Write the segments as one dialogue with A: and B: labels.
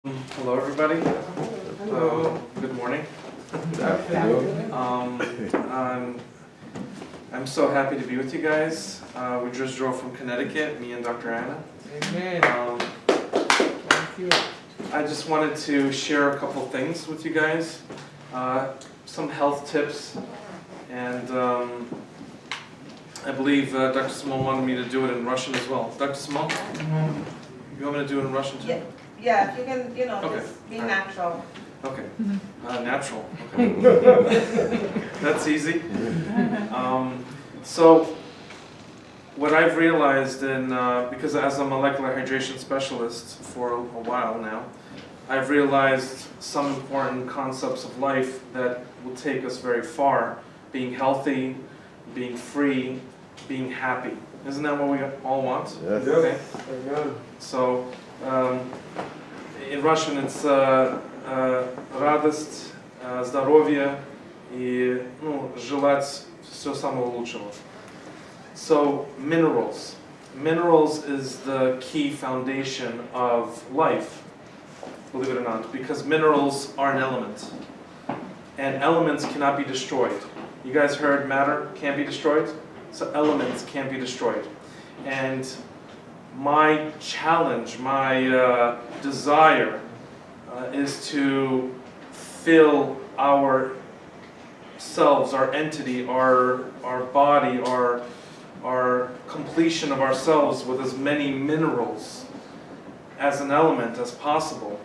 A: Hello, everybody. Good morning. I'm so happy to be with you guys. We just drove from Connecticut, me and Dr. Anna.
B: Amen. Thank you.
A: I just wanted to share a couple things with you guys. Some health tips, and I believe Dr. Simone wanted me to do it in Russian as well. Dr. Simone, you want me to do it in Russian too?
C: Yeah, if you can,
A: Okay.
C: just be natural.
A: Okay, natural. Okay. That's easy. So, what I've realized because as a molecular hydration specialist for a while now, I've realized some important concepts of life that will take us very far. Being healthy, being free, being happy. Isn't that what we all want?
D: Yes.
A: Okay. So, in Russian it's радость, здоровье и желать все самого лучшего. So minerals. Minerals is the key foundation of life, believe it or not, because minerals are an element. And elements cannot be destroyed. You guys heard matter can't be destroyed? So elements can't be destroyed. And my challenge, my desire is to fill ourselves, our entity, our body, our completion of ourselves with as many minerals as an element as possible.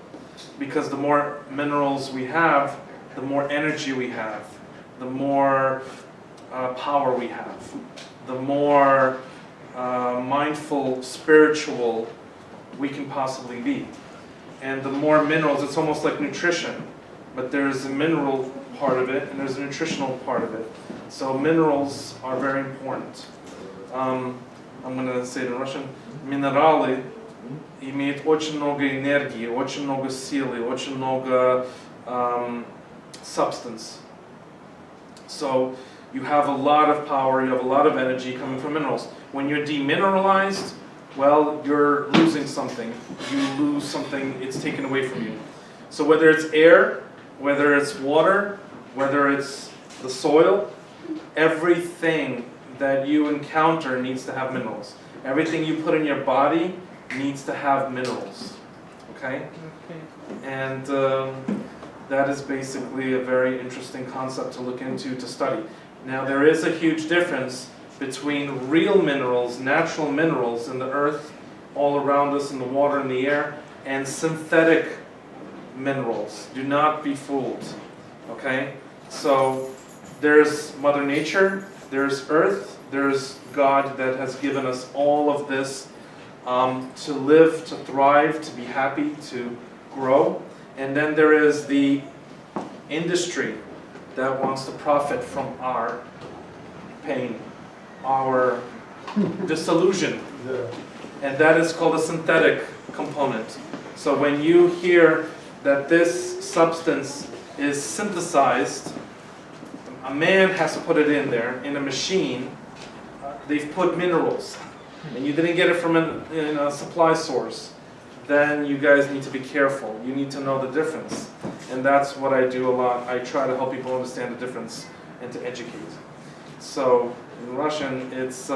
A: Because the more minerals we have, the more energy we have, the more power we have, the more mindful, spiritual we can possibly be. And the more minerals, it's almost like nutrition, but there's a mineral part of it and there's a nutritional part of it. So minerals are very important. I'm going to say it in Russian. Минералы имеют очень много энергии, очень много силы, очень много substance. So you have a lot of power, you have a lot of energy coming from minerals. When you're demineralized, well, you're losing something. You lose something, it's taken away from you. So whether it's air, whether it's water, whether it's the soil, everything that you encounter needs to have minerals. Everything you put in your body needs to have minerals. Okay? And that is basically a very interesting concept to look into, to study. Now there is a huge difference between real minerals, natural minerals in the earth, all around us in the water and the air, and synthetic minerals. Do not be fooled. Okay? So there's Mother Nature, there's Earth, there's God that has given us all of this to live, to thrive, to be happy, to grow. And then there is the industry that wants to profit from our pain, our disillusion. And that is called a synthetic component. So when you hear that this substance is synthesized, a man has to put it in there, in a machine, they've put minerals, and you didn't get it from a supply source, then you guys need to be careful. You need to know the difference. And that's what I do a lot. I try to help people understand the difference and to educate. So in Russian it's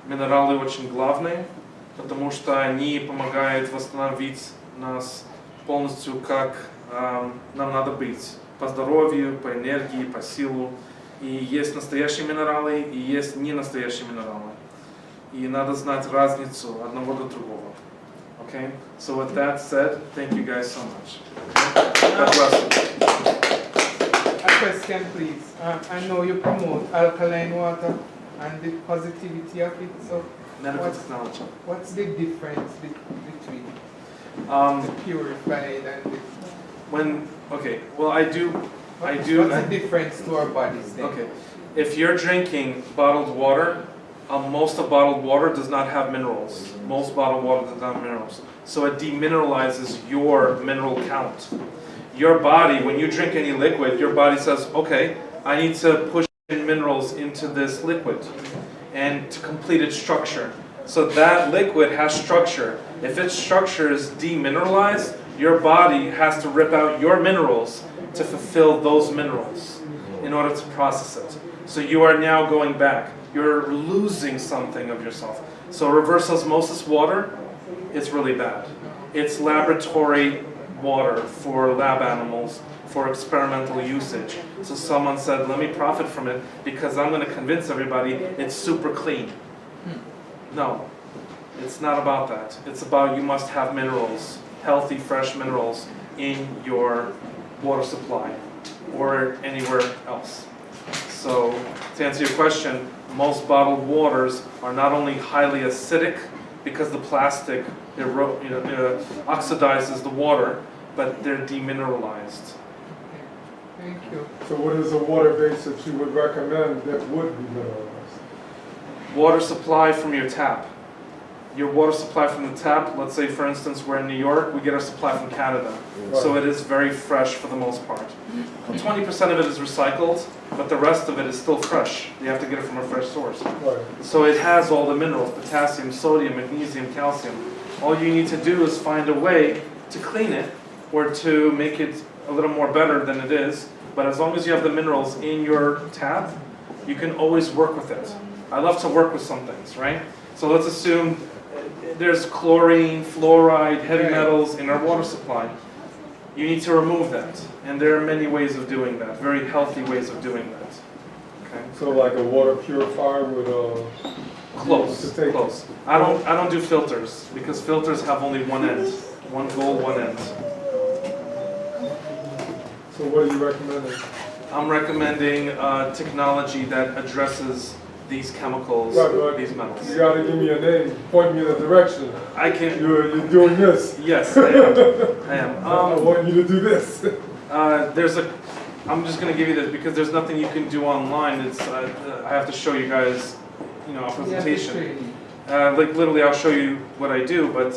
A: минералы очень главные, потому что они помогают восстановить нас полностью, как нам надо быть. По здоровью, по энергии, по силу. И есть настоящие минералы, и есть не настоящие минералы. И надо знать разницу одного до другого. Okay? So with that said, thank you guys so much. God bless you.
B: A question, please. I know you promote alkaline water and the positivity of it. So
A: Medical technology.
B: what's the difference between the purified and the... What's the difference to our bodies then?
A: Okay. If you're drinking bottled water, most of bottled water does not have minerals. Most bottled water does not have minerals. So it demineralizes your mineral count. Your body, when you drink any liquid, your body says, okay, I need to push in minerals into this liquid and to complete its structure. So that liquid has structure. If its structure is demineralized, your body has to rip out your minerals to fulfill those minerals in order to process it. So you are now going back. You're losing something of yourself. So reverse osmosis water is really bad. It's laboratory water for lab animals for experimental usage. So someone said, let me profit from it because I'm going to convince everybody it's super clean. No, it's not about that. It's about you must have minerals, healthy, fresh minerals in your water supply or anywhere else. So to answer your question, most bottled waters are not only highly acidic because the plastic oxidizes the water, but they're demineralized.
B: Thank you.
D: So what is a water base that you would recommend that would be mineralized?
A: Water supply from your tap. Your water supply from the tap, let's say for instance we're in New York, we get our supply from Canada. So it is very fresh for the most part. 20% of it is recycled, but the rest of it is still fresh. You have to get it from a fresh source.
D: Right.
A: So it has all the minerals, potassium, sodium, magnesium, calcium. All you need to do is find a way to clean it or to make it a little more better than it is. But as long as you have the minerals in your tap, you can always work with it. I love to work with some things, right? So let's assume there's chlorine, fluoride, heavy metals in our water supply. You need to remove that. And there are many ways of doing that, very healthy ways of doing that. Okay?
D: So like a water purifier with
A: Close,
D: to take
A: close. I don't do filters because filters have only one end. One goal, one end.
D: So what are you recommending?
A: I'm recommending technology that addresses these chemicals,
D: Right.
A: these metals.
D: You gotta give me a name, point me in a direction.
A: I can,
D: You're doing this.
A: yes, I am. I am.
D: I want you to do this.
A: I'm just going to give you this because there's nothing you can do online. It's I have to show you guys, a presentation. Like literally, I'll show you what I do, but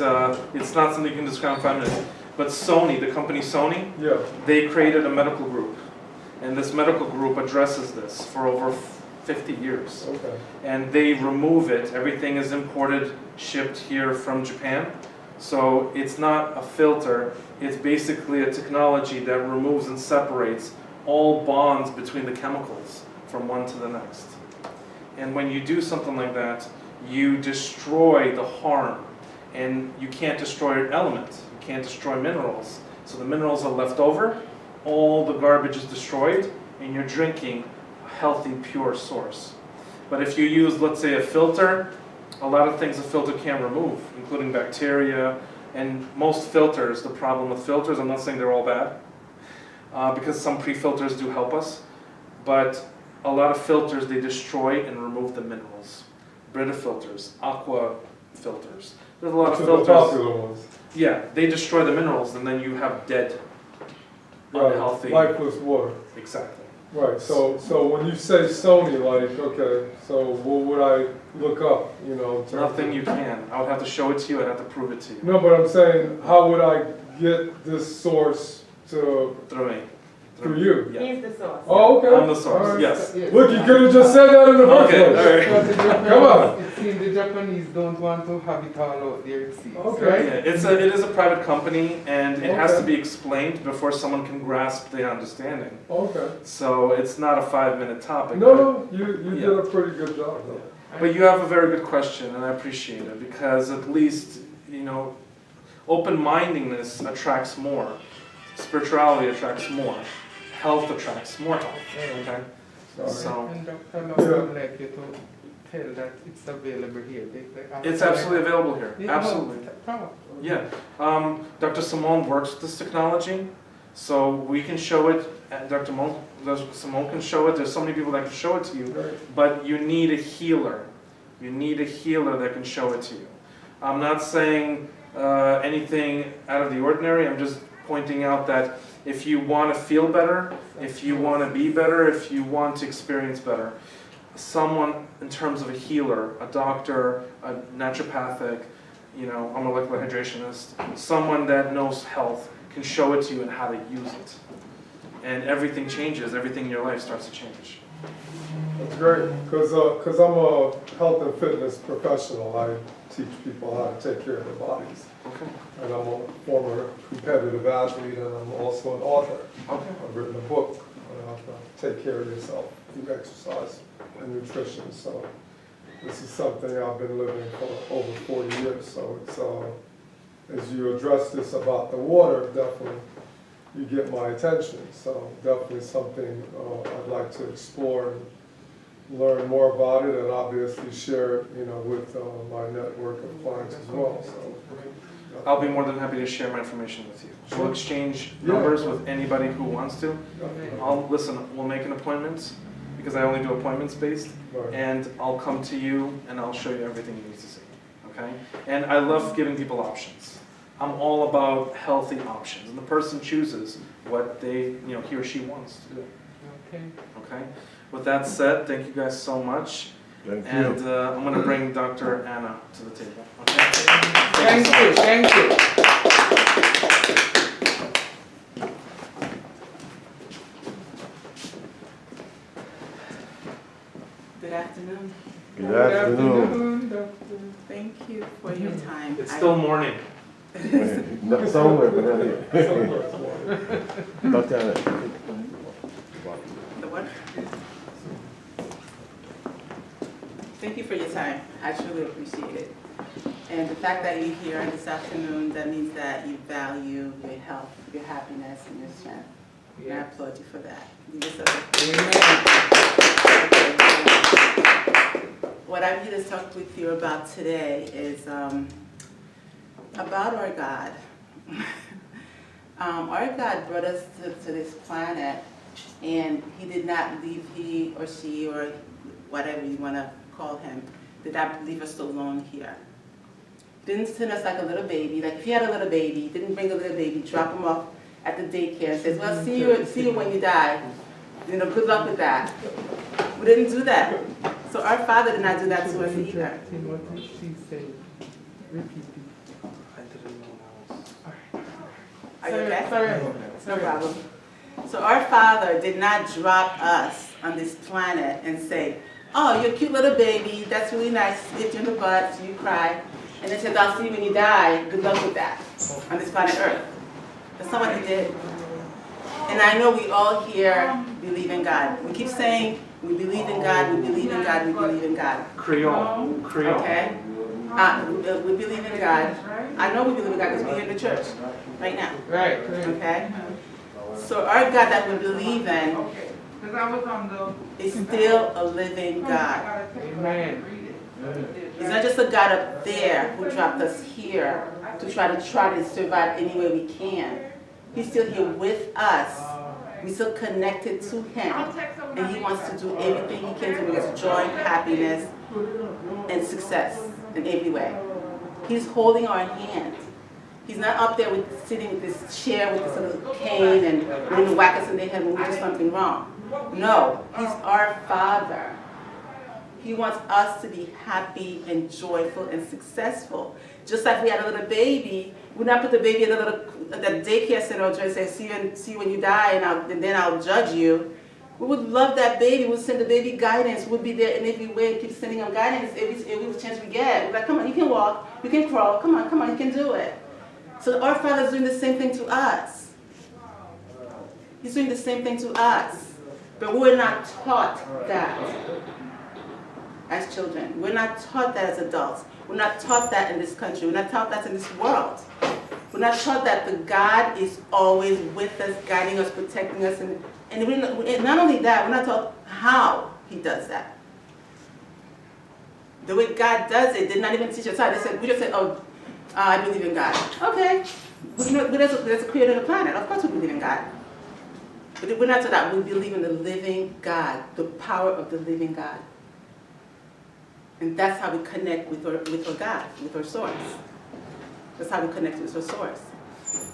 A: it's not something you can describe in 5 minutes. But Sony, the company Sony,
D: Yeah.
A: they created a medical group, and this medical group addresses this for over 50 years.
D: Okay.
A: And they remove it. Everything is imported, shipped here from Japan. So it's not a filter. It's basically a technology that removes and separates all bonds between the chemicals from one to the next. And when you do something like that, you destroy the harm. And you can't destroy an element. You can't destroy minerals. So the minerals are left over, all the garbage is destroyed, and you're drinking a healthy, pure source. But if you use, let's say, a filter, a lot of things a filter can't remove, including bacteria. And most filters, the problem with filters, I'm not saying they're all bad, because some pre-filters do help us, but a lot of filters, they destroy and remove the minerals. Brita filters, aqua filters. There's a lot of
D: The
A: filters.
D: popular ones.
A: Yeah, they destroy the minerals, and then you have dead,
D: Right.
A: unhealthy.
D: Lifeless water.
A: Exactly.
D: Right. So when you say Sony, like, okay, so what would I look up? In terms
A: Nothing
D: of-
A: you can. I would have to show it to you. I'd have to prove it to you.
D: No, but I'm saying, how would I get this source to
A: Through me.
D: through you?
A: Yeah.
C: He's the source.
D: Oh, okay.
A: I'm the source.
D: All right.
A: Yes.
D: Look, you could have just said that in the first
A: Okay,
D: place.
A: all right.
B: But the Japanese,
D: Come on.
B: it seems the Japanese don't want to have it all out there, it seems,
D: Okay.
B: right?
A: Yeah, it is a private company, and it has
D: Okay.
A: to be explained before someone can grasp the understanding.
D: Okay.
A: So it's not a 5-minute topic.
D: No, you
A: Yeah.
D: did a pretty good job, though.
A: But you have a very good question, and I appreciate it, because at least, open-mindedness attracts more. Spirituality attracts more. Health attracts more health. Okay?
D: Sorry.
A: So
B: And Dr. Law would like you to tell that it's available here.
A: it's absolutely available here.
B: Yeah,
A: Absolutely.
B: no,
A: Yeah. Dr. Simone works with this technology, so we can show it. Dr. Simone can show it. There's so many people that can show it to you.
D: Right.
A: But you need a healer. You need a healer that can show it to you. I'm not saying anything out of the ordinary. I'm just pointing out that if you want to feel better, if you want to be better, if you want to experience better, someone in terms of a healer, a doctor, a naturopathic, a molecular hydrationist, someone that knows health can show it to you and how to use it. And everything changes, everything in your life starts to change.
D: That's great, because I'm a health and fitness professional. I teach people how to take care of their bodies.
A: Okay.
D: And I'm a former competitive athlete, and I'm also an author.
A: Okay.
D: I've written a book on how to take care of yourself through exercise and nutrition. So this is something I've been living for over 40 years. So it's, as you address this about the water, definitely you get my attention. So definitely something I'd like to explore and learn more about it, and obviously share it, with my network of clients as well. So
A: I'll be more than happy to share my information with you. We'll exchange numbers with anybody who wants to. We'll make an appointment, because I only do appointments based,
D: Right.
A: and I'll come to you and I'll show you everything you need to see, okay? And I love giving people options. I'm all about healthy options, and the person chooses what they, he or she wants to do,
B: Okay.
A: okay? With that said, thank you guys so much.
E: Thank you.
A: And I'm gonna bring Dr. Anna to the table, okay?
B: Thank
A: so
B: you,
A: much.
B: thank you.
F: Good afternoon.
E: Good afternoon.
B: Doctor.
F: Thank you for your time.
A: It's still morning.
E: Not somewhere, but not here.
D: Somewhere it's water.
E: Dr. Anna.
F: The what? Thank you for your time. I truly appreciate it. And the fact that you're here this afternoon, that means that you value your health, your happiness, and your strength. And I applaud you for that. You deserve it. What I'm here to talk with you about today is about our God. Our God brought us to this planet, and He did not leave he or she or whatever you want to call Him, did not leave us alone here. Didn't send us like a little baby. Like if you had a little baby, didn't bring a little baby, drop him off at the daycare and says, well, see you when you die. Good luck with that. We didn't do that. So our Father did not do that to us either.
B: What did she say? Repeat it.
A: I didn't know
F: Are you okay?
B: Sorry.
F: No problem. So our Father did not drop us on this planet and say, oh, you're a cute little baby, that's really nice, lift you in the butt, so you cry. And then says, I'll see you when you die, good luck with that, on this planet Earth. That's not what He did. And I know we all here believe in God. We keep saying, we believe in God, we believe in God, we believe in God.
A: Creole.
F: Okay? We believe in God. I know we believe in God because we're here in the church right now.
B: Right.
F: Okay? So our God that we believe in is still a living God.
B: Amen.
F: He's not just a God up there who dropped us here to try to survive any way we can. He's still here with us. We're still connected to Him. And He wants to do everything He can to bring us joy, happiness, and success in every way. He's holding our hand. He's not up there sitting with this chair with this little cane and going to whack us in the head when we do something wrong. No, He's our Father. He wants us to be happy and joyful and successful. Just like we had a little baby, we not put the baby in the daycare center and say, see you when you die, and then I'll judge you. We would love that baby. We'd send the baby guidance. We'd be there in every way and keep sending them guidance every chance we get. We're like, come on, you can walk, you can crawl, come on, you can do it. So our Father's doing the same thing to us. He's doing the same thing to us. But we're not taught that as children. We're not taught that as adults. We're not taught that in this country. We're not taught that in this world. We're not taught that the God is always with us, guiding us, protecting us. And not only that, we're not taught how He does that. The way God does it did not even teach us how. We just said, oh, I believe in God. Okay. There's a creator of the planet. Of course we believe in God. But we're not taught that. We believe in the living God, the power of the living God. And that's how we connect with our God, with our source. That's how we connect with our source.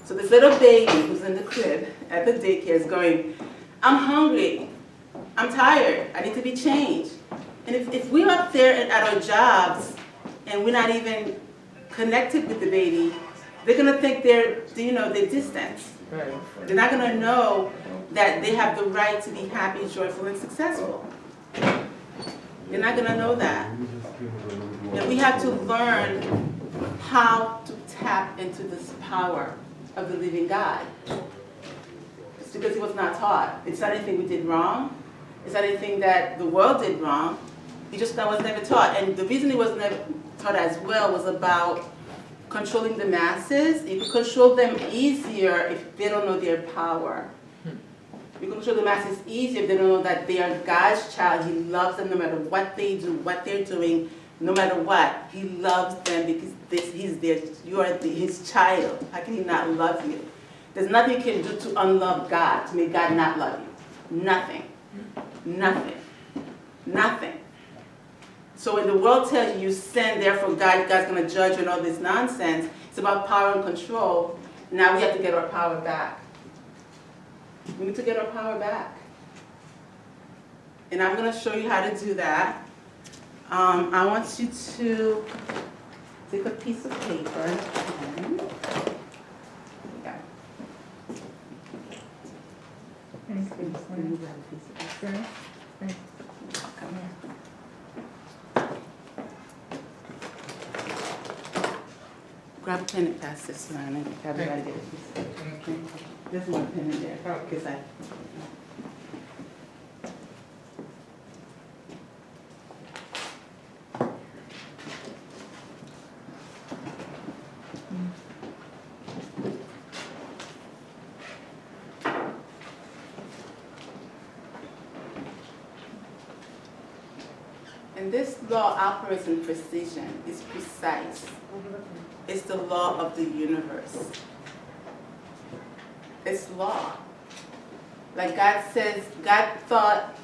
F: So this little baby who's in the crib at the daycare is going, I'm hungry, I'm tired, I need to be changed. And if we're up there at our jobs and we're not even connected with the baby, They're gonna think they're distant.
B: Right.
F: They're not gonna know that they have the right to be happy, joyful, and successful. They're not gonna know that. And we have to learn how to tap into this power of the living God. It's because it was not taught. It's not anything we did wrong. It's not anything that the world did wrong. It just that was never taught. And the reason it was never taught as well was about controlling the masses. You can control them easier if they don't know their power. You can control the masses easier if they don't know that they are God's child. He loves them no matter what they do, what they're doing, no matter what. He loves them because you are his child. How can he not love you? There's nothing you can do to unlove God, to make God not love you. Nothing. Nothing. Nothing. So when the world tells you sin, therefore God's going to judge you and all this nonsense, it's about power and control. Now we have to get our power back. We need to get our power back. And I'm going to show you how to do that. I want you to take a piece of paper and a pen. Okay. Come here. Grab a pen and pass this around and everybody get a piece. Okay. There's one pen in there. Because I. And this law operates in precision. It's precise. It's the law of the universe. It's law. Like God says, God thought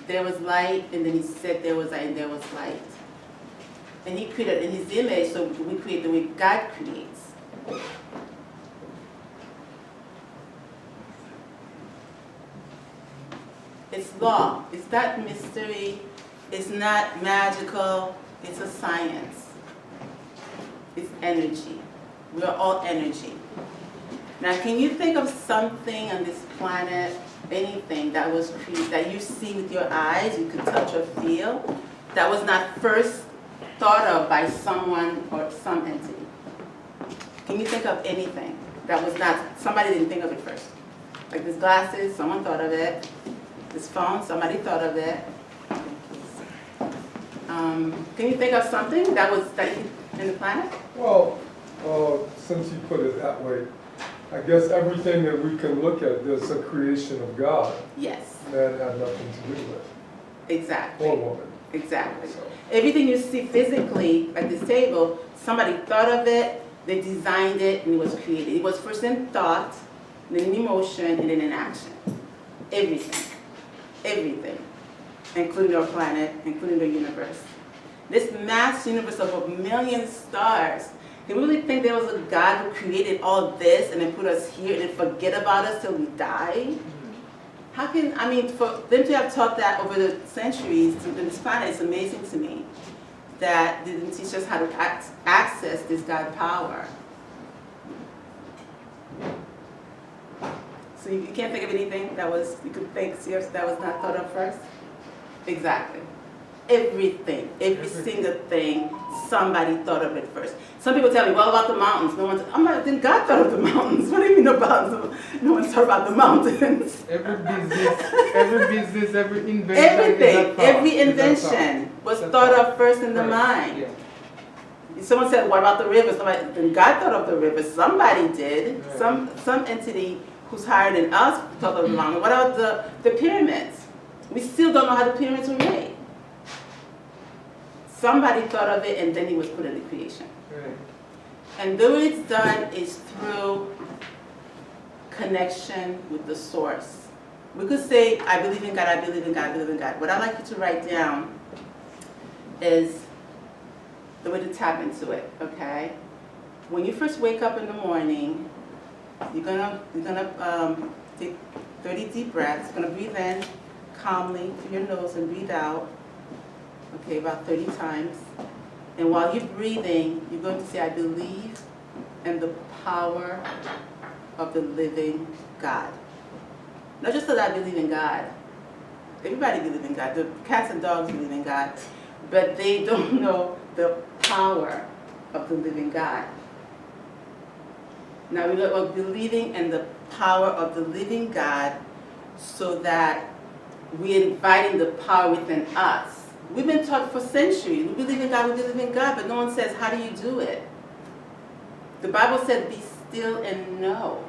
F: there was light, and then he said there was light, and there was light. And he created in his image, so we create the way God creates. It's law. It's not mystery. It's not magical. It's a science. It's energy. We are all energy. Now, can you think of something on this planet, anything that was created, that you see with your eyes, you could touch or feel, that was not first thought of by someone or some entity? Can you think of anything that was not, somebody didn't think of it first? Like this glasses, someone thought of it. This phone, somebody thought of it. Can you think of something that was in the planet?
D: Well, since you put it that way, I guess everything that we can look at, there's a creation of God.
F: Yes.
D: That had nothing to do with
F: Exactly.
D: or woman.
F: Exactly.
D: So,
F: Everything you see physically at this table, somebody thought of it, they designed it, and it was created. It was first in thought, then in emotion, and then in action. Everything. Everything. Including our planet, including the universe. This vast universe of a million stars. Can we really think there was a God who created all this and then put us here and then forget about us till we die? How can, I mean, for them to have taught that over the centuries to this planet, it's amazing to me that they didn't teach us how to access this God power. So you can't think of anything that was, you could think, see if that was not thought of first? Exactly. Everything, every single thing, somebody thought of it first. Some people tell me, well, about the mountains. No one's, I'm like, then God thought of the mountains. What do you mean about them? No one's thought about the mountains.
B: Every business, every invention.
F: Everything, every invention was thought of first in the mind.
B: Yeah.
F: Someone said, what about the rivers? Somebody, then God thought of the rivers. Somebody did.
B: Right.
F: Some entity who's higher than us thought of the mountain. What about the pyramids? We still don't know how the pyramids were made. Somebody thought of it, and then he was put into creation.
B: Right.
F: And the way it's done is through connection with the source. We could say, I believe in God, I believe in God, I believe in God. What I'd like you to write down is the way to tap into it, okay? When you first wake up in the morning, you're gonna take 30 deep breaths. You're gonna breathe in calmly through your nose and breathe out. Okay, about 30 times. And while you're breathing, you're going to say, I believe and the power of the living God. Not just that I believe in God. Everybody believes in God. The cats and dogs believe in God. But they don't know the power of the living God. Now we're believing in the power of the living God so that we're inviting the power within us. We've been taught for centuries, we believe in God, but no one says, how do you do it? The Bible said, be still and know.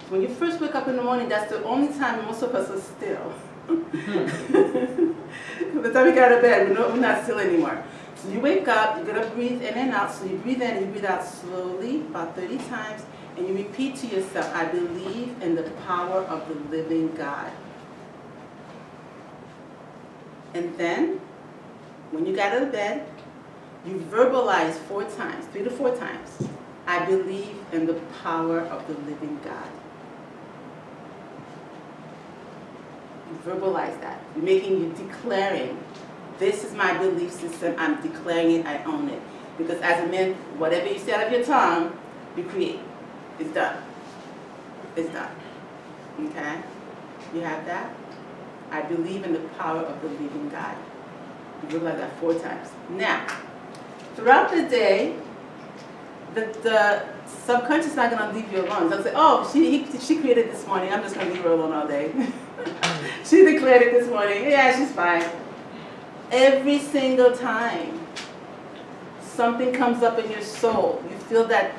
F: When you first wake up in the morning, that's the only time most of us are still. By the time we get out of bed, we're not still anymore. So you wake up, you're going to breathe in and out. So you breathe in and you breathe out slowly, about 30 times, and you repeat to yourself, I believe in the power of the living God. And then, when you get out of bed, you verbalize 4 times, 3 to 4 times, I believe in the power of the living God. You verbalize that. You declaring, this is my belief system, I'm declaring it, I own it. Because as a man, whatever you say out of your tongue, you create. It's done. It's done. Okay? You have that? I believe in the power of the living God. You verbalize that 4 times. Now, throughout the day, the subconscious is not going to leave you alone. They'll say, oh, she created this morning, I'm just going to leave her alone all day. She declared it this morning, yeah, she's fine. Every single time something comes up in your soul, you feel that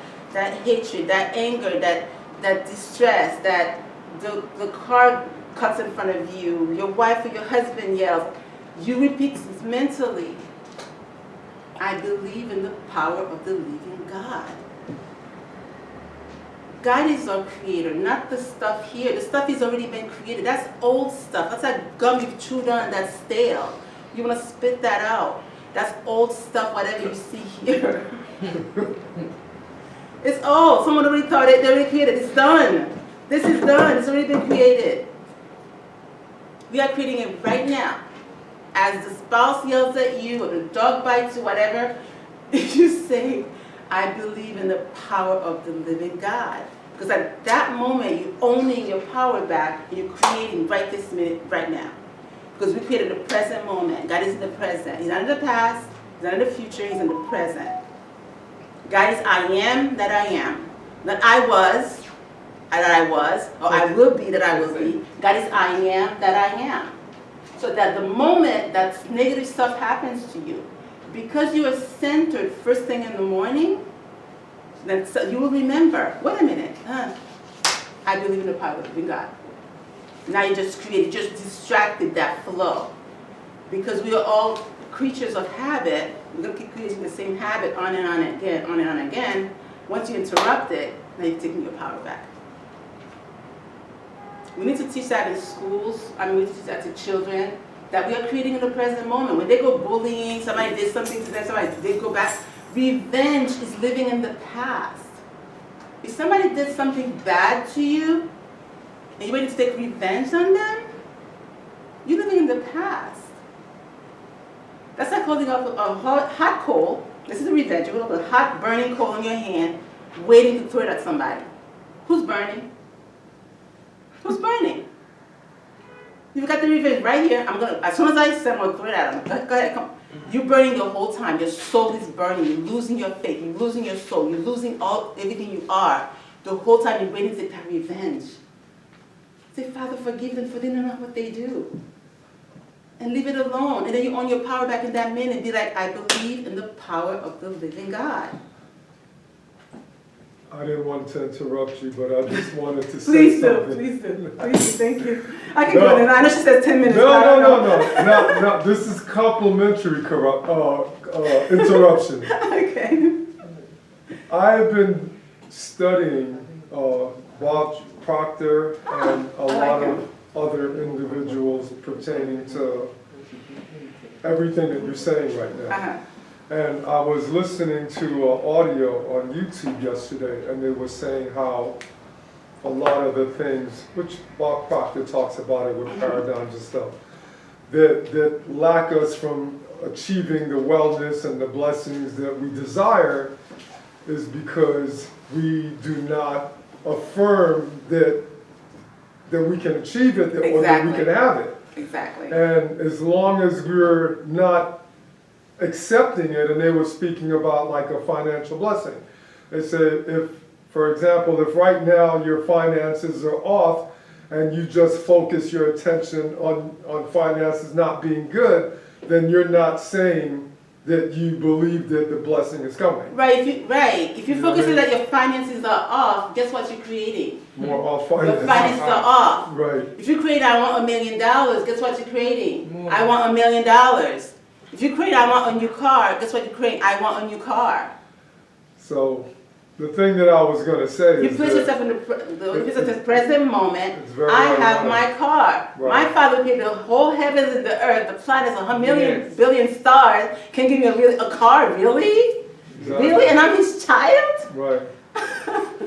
F: hatred, that anger, that distress, that the car cuts in front of you, your wife or your husband yells, you repeat this mentally. I believe in the power of the living God. God is our creator, not the stuff here. The stuff has already been created. That's old stuff. That's like gum you've chewed on that's stale. You want to spit that out. That's old stuff, whatever you see here. It's old. Someone already thought it. They already created it. It's done. This is done. It's already been created. We are creating it right now. As the spouse yells at you, or the dog bites you, whatever, you say, I believe in the power of the living God. Because at that moment, you're owning your power back, and you're creating right this minute, right now. Because we created the present moment. God is in the present. He's not in the past, he's not in the future, he's in the present. God is I am that I am. Not I was, that I was, or I will be that I will be. God is I am that I am. So that the moment that negative stuff happens to you, because you are centered first thing in the morning, then you will remember, wait a minute, I believe in the power of the living God. Now you just distracted that flow. Because we are all creatures of habit, we're going to keep creating the same habit on and on again, on and on again. Once you interrupt it, now you're taking your power back. We need to teach that in schools. We need to teach that to children, that we are creating in the present moment. When they go bullying, somebody did something to them, they go back. Revenge is living in the past. If somebody did something bad to you, and you're ready to take revenge on them, you're living in the past. That's like holding up a hot coal. This is a revenge. You hold up a hot, burning coal in your hand, waiting to throw it at somebody. Who's burning? Who's burning? You've got the revenge right here. As soon as I say, I'm going to throw it at them. Go ahead, come. You're burning the whole time. Your soul is burning. You're losing your faith. You're losing your soul. You're losing everything you are. The whole time you're waiting to take that revenge. Say, Father, forgive them, for they don't know what they do. And leave it alone. And then you own your power back in that minute and be like, I believe in the power of the living God.
D: I didn't want to interrupt you, but I just wanted to say
F: Please
D: something.
F: Please do. Thank you. I can go on. I know she said 10 minutes.
D: No. This is complimentary interruption.
F: Okay.
D: I've been studying Bob Proctor and a lot of other individuals pertaining to everything that you're saying right now.
F: Uh-huh.
D: And I was listening to audio on YouTube yesterday, and they were saying how a lot of the things, which Bob Proctor talks about it with paradigms and stuff, that lack us from achieving the wellness and the blessings that we desire is because we do not affirm that we can achieve it or that we
F: Exactly.
D: can have it.
F: Exactly.
D: And as long as we're not accepting it, and they were speaking about like a financial blessing. They said if, for example, if right now your finances are off and you just focus your attention on finances not being good, then you're not saying that you believe that the blessing is coming.
F: Right. If you
D: You know
F: focus
D: what I
F: on
D: mean?
F: that your finances are off, guess what you're creating?
D: More off
F: Your
D: finances.
F: finances are off.
D: Right.
F: If you create, I want $1 million, guess what you're creating?
B: More.
F: I want $1 million. If you create, I want a new car, guess what you're creating? I want a new car.
D: So the thing that I was going to say
F: You
D: is
F: place
D: that
F: yourself in the present moment.
D: It's very
F: I have
D: ironic.
F: my car.
D: Right.
F: My Father created the whole heavens and the earth, the planets, 100
B: Yes.
F: billion stars. Can give me a car, really?
D: Exactly.
F: Really? And I'm his child?
D: Right.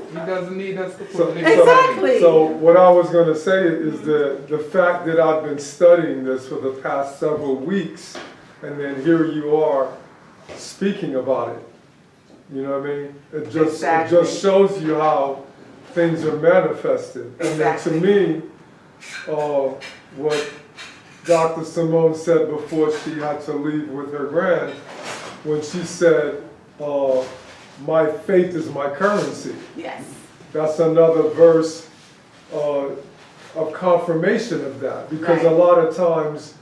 B: He doesn't need us to
D: So-
B: put
F: Exactly.
D: So what I was going to say is that the fact that I've been studying this for the past several weeks, and then here you are speaking about it. You know what I mean? It
F: Exactly.
D: just shows you how things are manifested. And then to
F: Exactly.
D: me, what Dr. Simone said before she had to leave with her grand, when she said, my faith is my currency.
F: Yes.
D: That's another verse of confirmation of that. Because
F: Right.
D: a lot of times,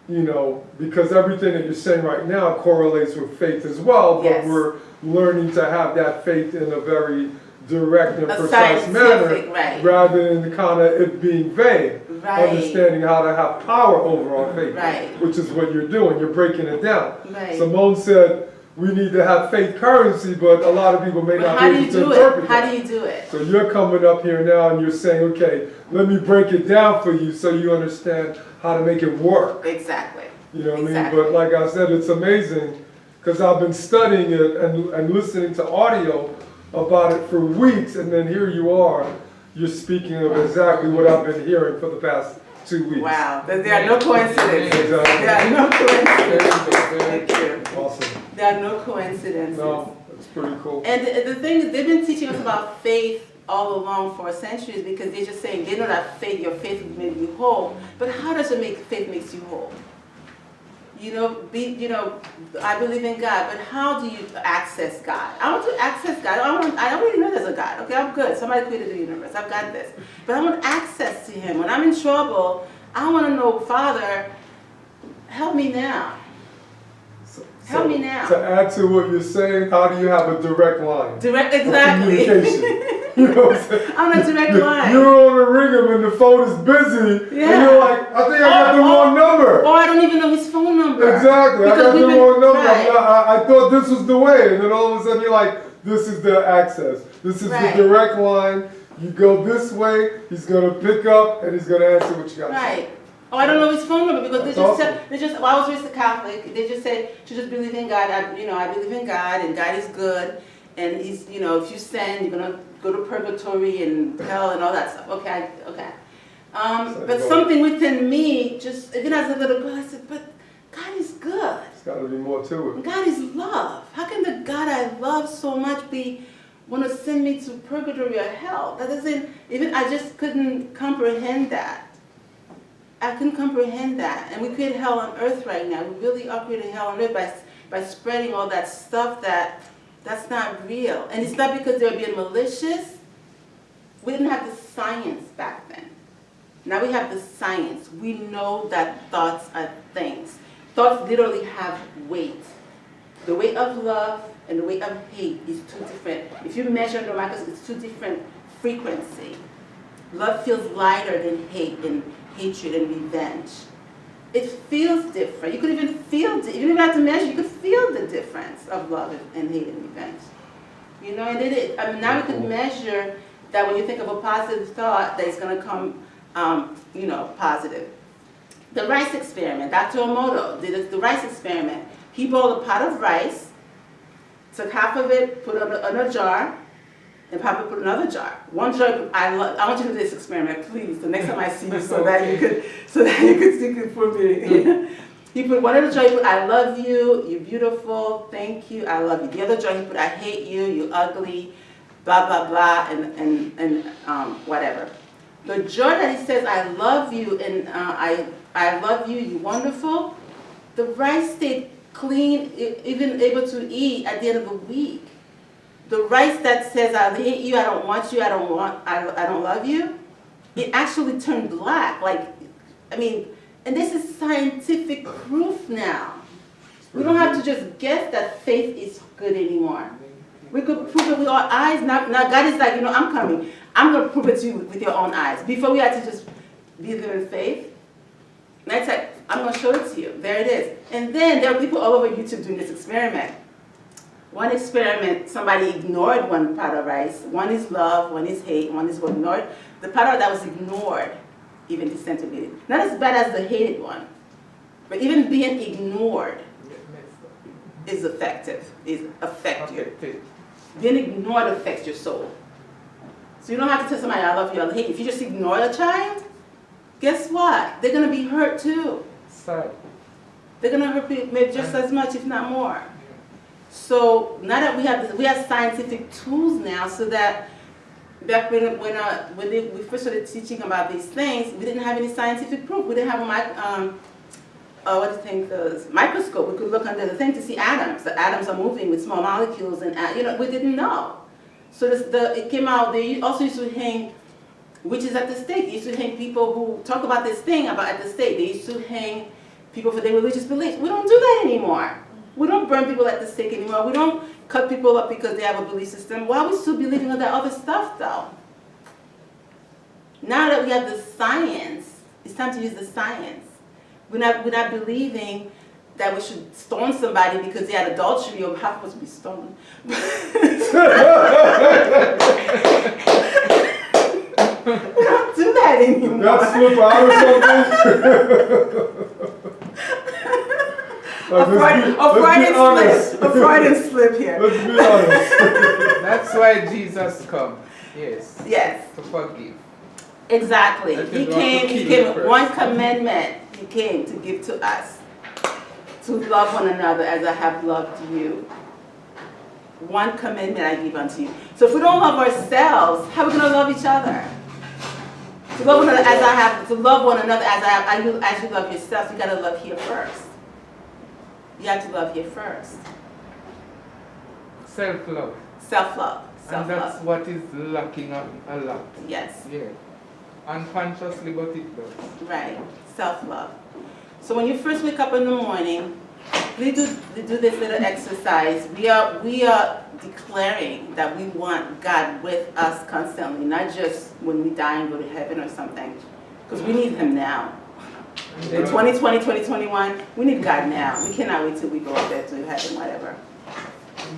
D: you know, because everything that you're saying right now correlates with faith as well, but
F: Yes.
D: we're learning to have that faith in a very direct and
F: A
D: precise
F: scientific,
D: manner,
F: right.
D: rather than kind of it being vague.
F: Right.
D: Understanding how to have power over our faith,
F: Right.
D: which is what you're doing. You're breaking it down.
F: Right.
D: Simone said we need to have faith currency, but a lot of people may
F: But
D: not
F: how
D: be
F: do
D: able
F: you
D: to
F: do
D: interpret
F: it? How
D: that.
F: do you do it?
D: So you're coming up here now and you're saying, okay, let me break it down for you so you understand how to make it work.
F: Exactly.
D: You know what I mean?
F: Exactly.
D: But like I said, it's amazing because I've been studying it and listening to audio about it for weeks, and then here you are, you're speaking of exactly what I've been hearing for the past 2 weeks.
F: Wow. There are no coincidences.
D: Exactly.
F: There are no coincidences.
B: Very
F: Thank you.
D: Awesome.
F: There are no coincidences.
D: No, it's pretty cool.
F: And the thing is, they've been teaching us about faith all along for centuries because they're just saying, they know that faith, your faith will make you whole. But how does it make faith makes you whole? You know, I believe in God, but how do you access God? I want to access God. I already know there's a God. Okay, I'm good. Somebody created the universe. I've got this. But I want access to Him. When I'm in trouble, I want to know, Father, help me now. Help me now.
D: To add to what you're saying, how do you have a direct line?
F: Direct,
D: of
F: exactly.
D: communication? You know what I'm saying?
F: I'm a direct line.
D: You're on the ringer when the phone is busy, and
F: Yeah.
D: you're like, I think I got the wrong number.
F: Or I don't even know his phone number.
D: Exactly, I
F: Because
D: got the
F: we've been-
D: wrong number.
F: right.
D: I thought this was the way, and then all of a sudden you're like, this is the access. This is
F: Right.
D: the direct line. You go this way, he's gonna pick up, and he's gonna answer what you got to say.
F: Right. Oh, I don't know his phone number because
D: That's
F: well, I was raised a Catholic. They just say to just believe in God. I believe in God, and God is good, and He's, if you sin, you're gonna go to purgatory and hell and all that stuff. Okay, okay. But something within me, just even as a little girl, I said, but God is good.
D: There's gotta be more to it.
F: God is love. How can the God I love so much want to send me to purgatory or hell? That doesn't, I just couldn't comprehend that. I couldn't comprehend that. And we create hell on earth right now. We really are creating hell on earth by spreading all that stuff that's not real. And it's not because they're being malicious. We didn't have the science back then. Now we have the science. We know that thoughts are things. Thoughts literally have weight. The weight of love and the weight of hate is two different. If you measure under a microscope, it's two different frequencies. Love feels lighter than hate and hatred and revenge. It feels different. You could even feel, you don't even have to measure, you could feel the difference of love and hate and revenge. And then now we could measure that when you think of a positive thought, that it's going to come, positive. The rice experiment, Dr. Emoto did the rice experiment. He boiled a pot of rice, took half of it, put it in a jar, and probably put another jar. One jar. I want you to do this experiment, please. The next time I see you, so that you could stick it for me. He put one in the jar. He put, "I love you. You're beautiful. Thank you. I love you." The other jar, he put, "I hate you. You're ugly. blah, blah, blah, and whatever. The joy that he says, I love you, and I love you, you're wonderful, the rice stayed clean, even able to eat at the end of the week. The rice that says, I hate you, I don't want you, I don't love you, it actually turned black. Like, I mean, and this is scientific proof now. We don't have to just guess that faith is good anymore. We could prove it with our eyes. Now God is like, I'm coming. I'm going to prove it to you with your own eyes. Before we had to just believe in faith. And I said, I'm going to show it to you. There it is. And then there are people all over YouTube doing this experiment. One experiment, somebody ignored one pot of rice. One is love, one is hate, one is ignored. The part that was ignored even disintegrated. Not as bad as the hated one, but even being ignored is effective, affect you. Being ignored affects your soul. So you don't have to tell somebody, I love you, I hate you. If you just ignore a child, guess what? They're going to be hurt too.
B: Sorry.
F: They're going to hurt maybe just as much, if not more. So now that we have scientific tools now, so that back when we first started teaching about these things, we didn't have any scientific proof. We didn't have a microscope. We could look under the thing to see atoms. The atoms are moving with small molecules, and we didn't know. So it came out. They also used to hang witches at the stake. They used to hang people who talk about this thing at the stake. They used to hang people for their religious beliefs. We don't do that anymore. We don't burn people at the stake anymore. We don't cut people up because they have a belief system. Why are we still believing in that other stuff, though? Now that we have the science, it's time to use the science. We're not believing that we should stone somebody because they had adultery or how supposed to be stoned. We don't do that anymore.
D: That slip out or something?
F: A Freudian slip here.
D: Let's be honest.
B: That's why Jesus come. Yes.
F: Yes.
B: To forgive.
F: Exactly.
B: That
F: He
B: is what to
F: came
B: keep first.
F: one commandment. He came to give to us. To love one another as I have loved you. One commandment I give unto you. So if we don't love ourselves, how are we going to love each other? To love one another as you love yourself, you got to love here first. You have to love here first.
B: Self-love.
F: Self-love.
B: And that's what is lacking a lot.
F: Yes.
B: Yeah. Unconsciously, but it does.
F: Right. Self-love. So when you first wake up in the morning, we do this little exercise. We are declaring that we want God with us constantly, not just when we die and go to heaven or something. Because we need Him now. In 2020, 2021, we need God now. We cannot wait till we go up there to heaven, whatever.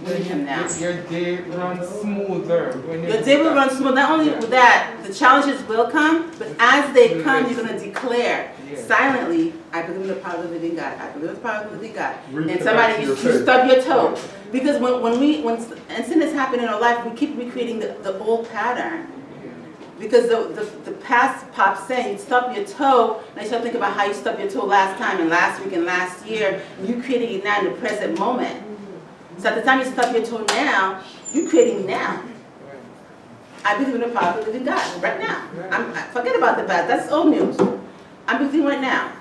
F: We need Him now.
B: Your day runs smoother.
F: Your day will run smooth. Not only that, the challenges will come, but as they come, you're going to declare silently, I believe in the power of the living God. I believe in the power of the living God. And somebody, you stub your toe. Because when sin has happened in our life, we keep recreating the old pattern. Because the past pops in, you stub your toe, and you start thinking about how you stubbed your toe last time and last week and last year, and you're creating it now in the present moment. So at the time you stub your toe now, you're creating now. I believe in the power of the living God right now. Forget about the past, that's old news. I'm believing right now,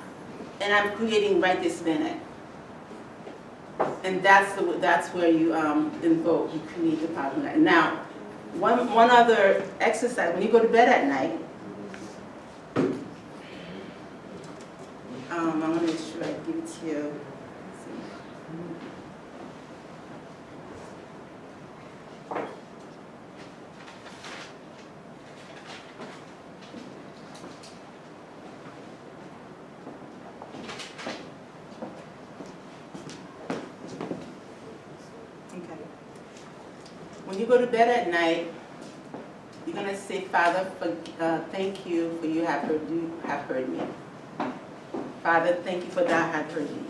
F: and I'm creating right this minute. And that's where you invoke, you create the power of God. Now, one other exercise, when you go to bed at night, I want to make sure I give it to you. When you go to bed at night, you're going to say, Father, thank you for you have heard me. Father, thank you for thou have heard me.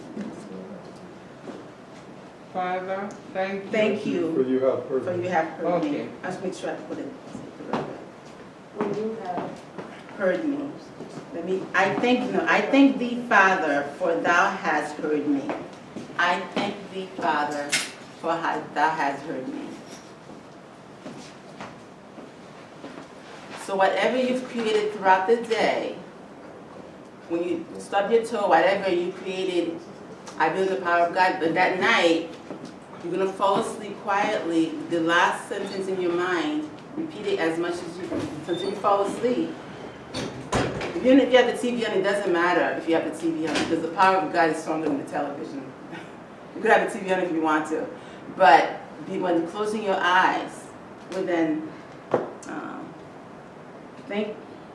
B: Father,
F: Thank you
D: For you have heard
F: for
D: me.
F: you have heard me.
B: Okay.
F: I'll just make sure I put it. When you have heard me. I thank thee, Father, for thou hast heard me. I thank thee, Father, for thou hast heard me. So whatever you've created throughout the day, when you stub your toe, whatever you created, I feel the power of God. But that night, you're going to fall asleep quietly. The last sentence in your mind, repeat it as much as you until you fall asleep. Even if you have the TV on, it doesn't matter if you have the TV on, because the power of God is stronger than the television. You could have the TV on if you want to. But when closing your eyes, well then,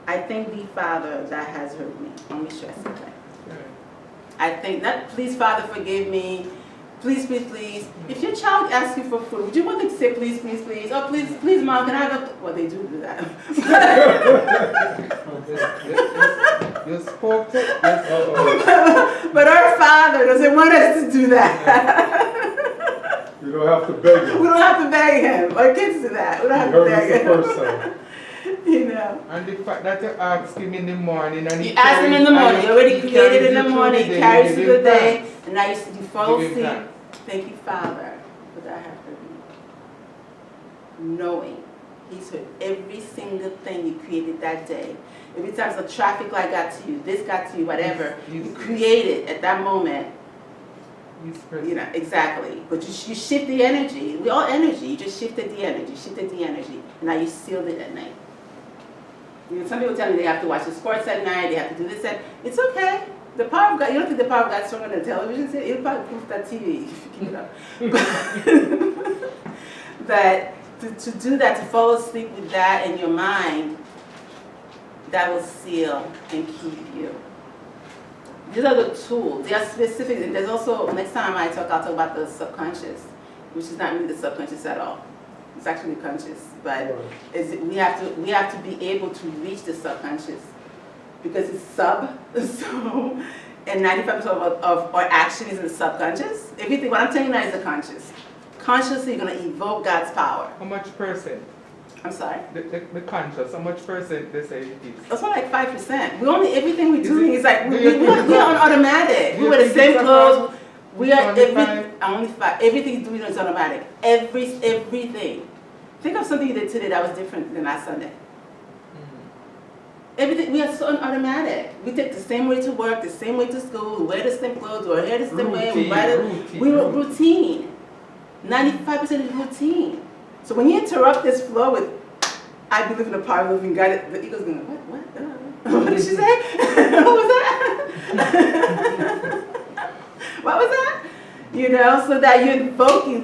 F: I thank thee, Father, that has heard me. Let me stress it. I think that, please, Father, forgive me. Please, please, please. If your child asks you for food, would you want them to say, please, please, please? Oh, please, please, Mom, can I have a... Well, they do that.
B: You spoke to it.
F: But our Father doesn't want us to do that.
D: You don't have to beg him.
F: We don't have to beg him. Our kids do that. We don't have to
D: You heard
F: beg
D: this
F: him.
D: the first time.
F: You know.
B: And the fact that you ask him in the morning and
F: You ask him in the morning. You already created in the morning. He carries through the day.
B: thanks.
F: And now you fall
B: Give him
F: asleep.
B: thanks.
F: Thank you, Father, for that have heard me. Knowing He's heard every single thing you created that day. Every time the traffic light got to you, this got to you, whatever, you created at that moment.
B: He's present.
F: You know, exactly. But you shift the energy. We all energy. You just shifted the energy, and now you sealed it at night. You know, some people tell me they have to watch the sports at night, they have to do this and it's okay. The power of God, you don't think the power of God is stronger than television set? It'll probably proof that TV if you keep it up. But to do that, to fall asleep with that in your mind, that will seal and keep you. These are the tools. They are specific. And there's also, next time I'll talk about the subconscious, which is not really the subconscious at all. It's actually conscious, but we have to be able to reach the subconscious because it's so, and 95% of our action is in the subconscious. Everything, what I'm telling you now is the conscious. Consciously, you're going to evoke God's power.
B: How much percent?
F: I'm sorry?
B: The conscious, how much percent they say it is?
F: That's only like 5%. Everything we're doing is like,
B: Do you think
F: we're on automatic. We wear the same clothes. We are only 5. Everything you're doing is automatic. Everything. Think of something you did today that was different than last Sunday. Everything, we are so automatic. We take the same way to work, the same way to school, we wear the same clothes, our hair the same way, we were routine. 95% is routine. So when you interrupt this flow with, I believe in the power of living God, the ego's going, what? What did she say? What was that? What was that? You know, so that you're invoking,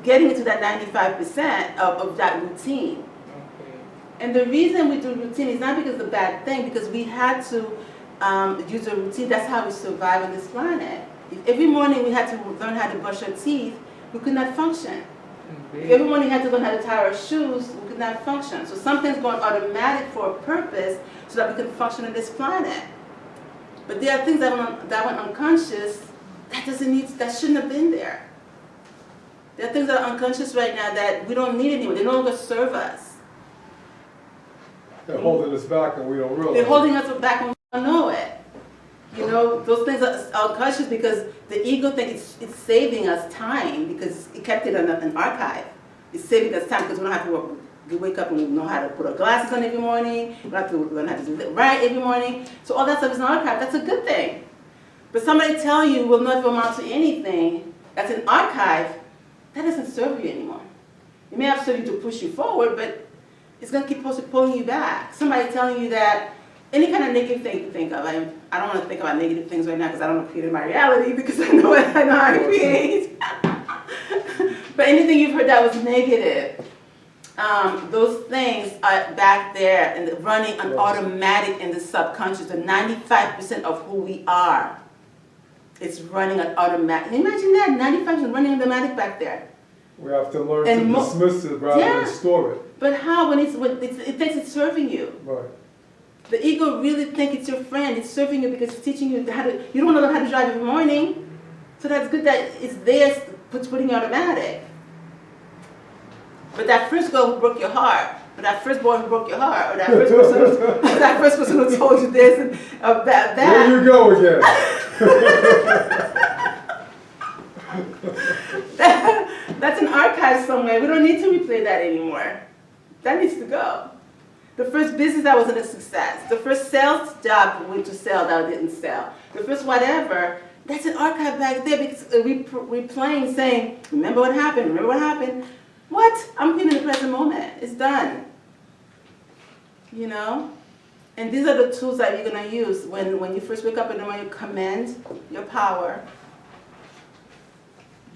F: getting into that 95% of that routine. And the reason we do routine is not because it's a bad thing, because we had to use a routine. That's how we survive on this planet. If every morning we had to learn how to brush our teeth, we could not function. If every morning we had to learn how to tie our shoes, we could not function. So something's going automatic for a purpose so that we can function on this planet. But there are things that went unconscious that shouldn't have been there. There are things that are unconscious right now that we don't need anymore. They no longer serve us.
D: They're holding us back and we don't realize.
F: They're holding us back and we don't know it. You know, those things are unconscious because the ego thinks it's saving us time because it kept it on an archive. It's saving us time because we don't have to wake up and we know how to put our glasses on every morning. We don't have to learn how to do it right every morning. So all that stuff is an archive. That's a good thing. But somebody tell you will never amount to anything that's an archive, that doesn't serve you anymore. It may have served you to push you forward, but it's going to keep pulling you back. Somebody telling you that any kind of negative thing to think of. I don't want to think about negative things right now because I don't want to create my reality because I know how to create. But anything you've heard that was negative, those things are back there and running on automatic in the subconscious. The 95% of who we are. It's running on automatic. Imagine that, 95% running automatic back there.
D: We have to learn to dismiss it rather than store it.
F: But how? When it thinks it's serving you.
D: Right.
F: The ego really thinks it's your friend. It's serving you because it's teaching you how to. You don't want to learn how to drive every morning, so that's good that it's there, putting you automatic. But that first girl who broke your heart, or that first boy who broke your heart, or that first person who told you this and that.
D: There you go again.
F: That's an archive somewhere. We don't need to replay that anymore. That needs to go. The first business that wasn't a success. The first sales job went to sell that didn't sell. The first whatever, that's an archive back there because replaying saying, remember what happened, remember what happened. What? I'm here in the present moment. It's done. You know? And these are the tools that you're going to use when you first wake up in the morning. You commend your power.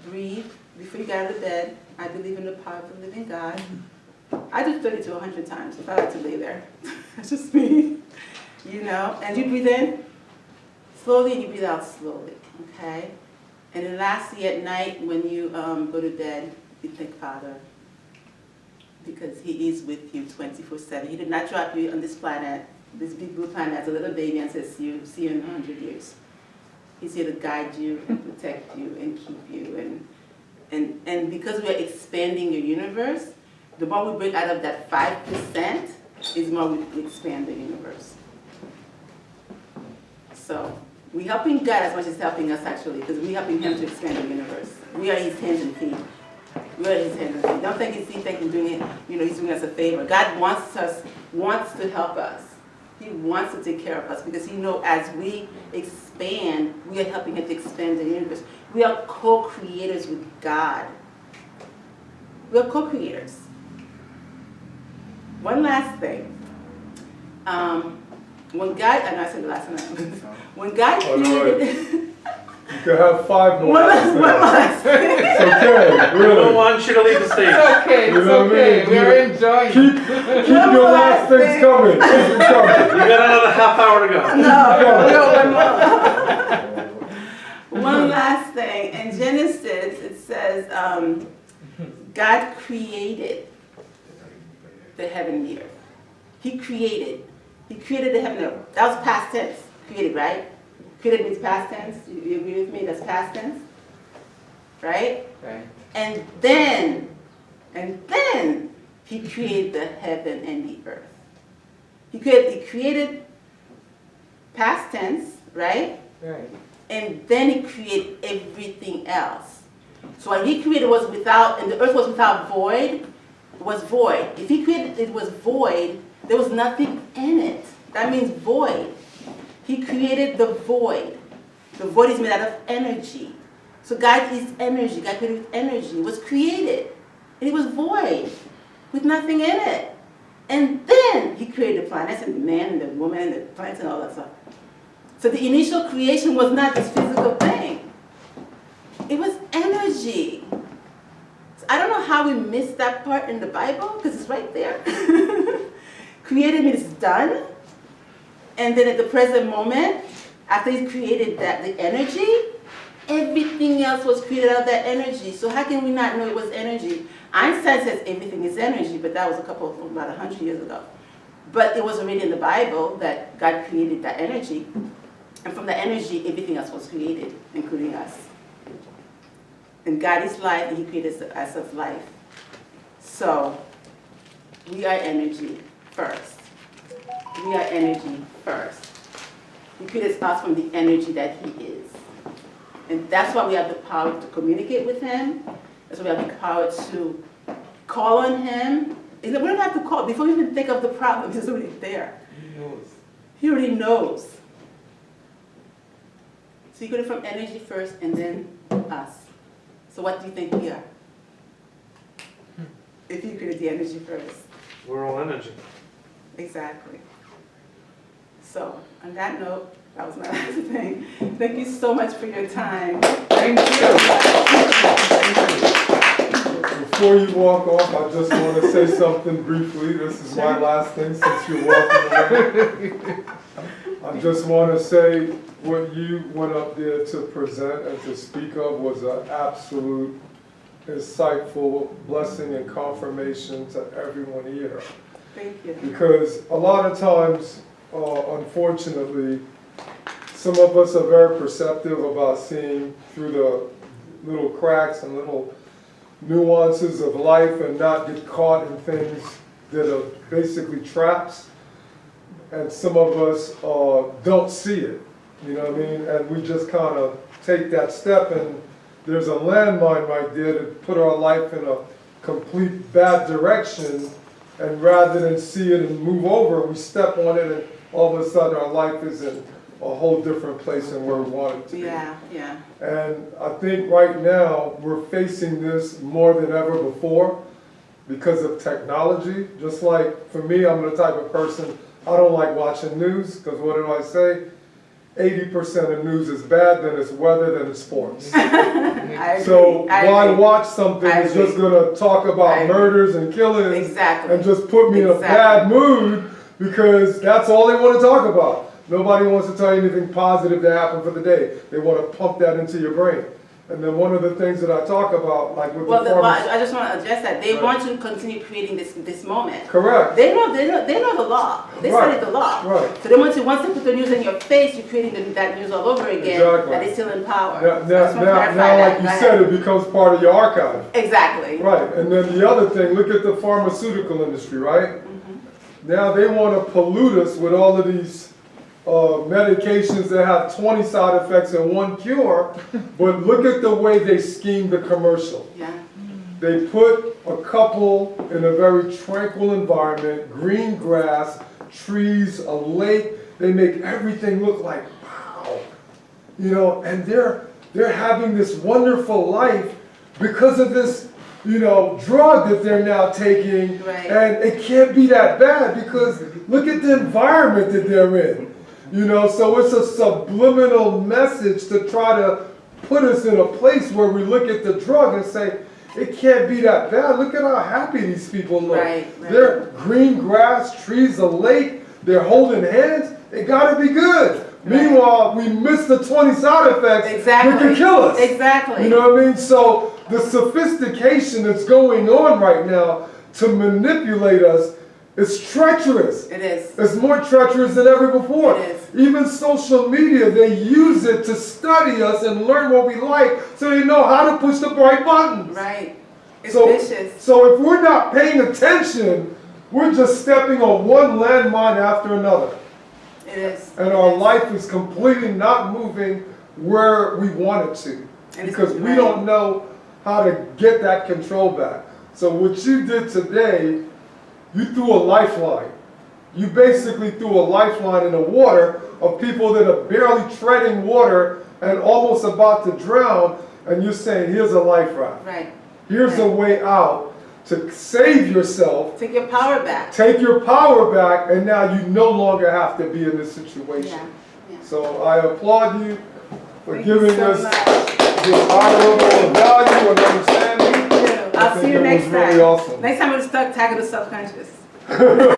F: Breathe before you get out of bed. I believe in the power of the living God. I do 30 to 100 times if I like to lay there. That's just me. You know? And you breathe in slowly and you breathe out slowly. Okay? And then lastly, at night when you go to bed, you thank Father. Because He is with you 24/7. He did not drop you on this planet, this big blue planet, as a little baby and says, see you in 100 years. He's here to guide you and protect you and keep you. And because we're expanding your universe, the more we break out of that 5%, is the more we expand the universe. So we're helping God as much as helping us actually, because we're helping Him to expand the universe. We are His hands and feet. We are His hands and feet. Don't think He's doing it, He's doing us a favor. God wants to help us. He wants to take care of us because He knows as we expand, we are helping Him to expand the universe. We are co-creators with God. We are co-creators. One last thing. When God, I know I said the last time. When God created...
D: You can have 5 more.
F: One last thing.
D: It's okay,
A: I don't
D: really.
A: want you to leave the stage.
B: It's okay,
D: You
B: it's
D: know what I
B: okay.
D: mean?
B: We're enjoying.
D: Keep your last things coming. Keep it coming.
A: You got another half hour to go.
F: No, one more. One last thing. In Genesis, it says, God created the heaven and the earth. He created the heaven and the earth. That was past tense. Created, right? Created means past tense. You agree with me? That's past tense. Right?
B: Right.
F: And then He created the heaven and the earth. He created past tense, right?
B: Right.
F: And then He created everything else. So what He created was without, and the earth was without void, was void. If He created it was void, there was nothing in it. That means void. He created the void. The void is made out of energy. So God is energy. God created with energy. It was created. And it was void with nothing in it. And then He created the planets and the man and the woman and the plants and all that stuff. So the initial creation was not this physical thing. It was energy. So I don't know how we missed that part in the Bible, because it's right there. Created means done. And then at the present moment, after He created that, the energy, everything else was created out of that energy. So how can we not know it was energy? Einstein says everything is energy, but that was about 100 years ago. But it was already in the Bible that God created that energy. And from the energy, everything else was created, including us. And God is life, and He created us as life. So we are energy first. We are energy first. He created us from the energy that He is. And that's why we have the power to communicate with Him. That's why we have the power to call on Him. We don't have to call. Before we even think of the problem, He's already there.
B: He knows.
F: He already knows. So He created from energy first and then us. So what do you think we are? If He created the energy first.
A: We're all energy.
F: Exactly. So, on that note, that was my last thing. Thank you so much for your time.
B: Thank you.
D: Before you walk off, I just want to say something briefly. This is my last thing since you're walking away. I just want to say what you went up there to present and to speak of was an absolute insightful blessing and confirmation to everyone here.
F: Thank you.
D: Because a lot of times, unfortunately, some of us are very perceptive about seeing through the little cracks and little nuances of life and not get caught in things that are basically traps. And some of us don't see it, you know what I mean? And we just kind of take that step, and there's a landmine right there to put our life in a complete bad direction. And rather than see it and move over, we step on it and all of a sudden our life is in a whole different place than where we want it to be.
F: Yeah, yeah.
D: And I think right now we're facing this more than ever before because of technology. Just like for me, I'm the type of person, I don't like watching news because what do I say? 80% of news is bad, then it's weather, then it's sports.
F: I agree.
D: So
F: I
D: why
F: agree.
D: watch something
F: I
D: that's
F: agree.
D: just gonna talk
F: I
D: about
F: agree.
D: murders and killings
F: Exactly.
D: and just put me in a
F: Exactly.
D: bad mood because that's all they want to talk about. Nobody wants to tell you anything positive that happened for the day. They want to pump that into your brain. And then one of the things that I talk about, like with
F: Well,
D: the
F: well,
D: farmers,
F: I just want to address that. They
D: Right.
F: want to continue creating this moment.
D: correct,
F: They know the law. They
D: Right.
F: studied the law.
D: right.
F: So they want to, once they put the news in your face, you're creating that news all over again,
D: Exactly.
F: that is still in power.
D: Now,
F: So I just want to clarify that.
D: like you
F: Go
D: said,
F: ahead.
D: it becomes part of your archive.
F: Exactly.
D: Right, and then the other thing, look at the pharmaceutical industry, right? Now they want to pollute us with all of these medications that have 20 side effects and one cure, but look at the way they scheme the commercial.
F: Yeah.
D: They put a couple in a very tranquil environment, green grass, trees, a lake. They make everything look like, wow, you know, and they're having this wonderful life because of this, you know, drug that they're now taking.
F: Right.
D: And it can't be that bad because look at the environment that they're in. You know, so it's a subliminal message to try to put us in a place where we look at the drug and say, it can't be that bad. Look at how happy these people look.
F: Right, right.
D: They're green grass, trees, a lake, they're holding hands. It gotta be good.
F: Right.
D: Meanwhile, we miss the 20 side effects
F: Exactly.
D: that can kill us.
F: Exactly.
D: You know what I mean? So the sophistication that's going on right now to manipulate us is treacherous.
F: It is.
D: It's more treacherous than ever before.
F: It is.
D: Even social media, they use it to study us and learn what we like so they know how to push the right buttons.
F: Right. It's
D: So,
F: vicious.
D: so if we're not paying attention, we're just stepping on one landmine after another.
F: It is.
D: And our life is completely not moving where we want it to.
F: And it's-
D: Because we
F: right.
D: don't know how to get that control back. So what you did today, you threw a lifeline. You basically threw a lifeline in the water of people that are barely treading water and almost about to drown, and you're saying, here's a life raft.
F: Right.
D: Here's a way out to save yourself,
F: Take your power back.
D: take your power back, and now you no longer have to be in this situation.
F: Yeah. Yeah.
D: So I applaud you for
F: Thank you
D: giving
F: so
D: us
F: much.
D: this high level of value and understanding.
F: Thank you. I'll
D: think
F: see you
D: it
F: next
D: was really
F: time.
D: awesome.
F: Next time we'll start tackling the subconscious.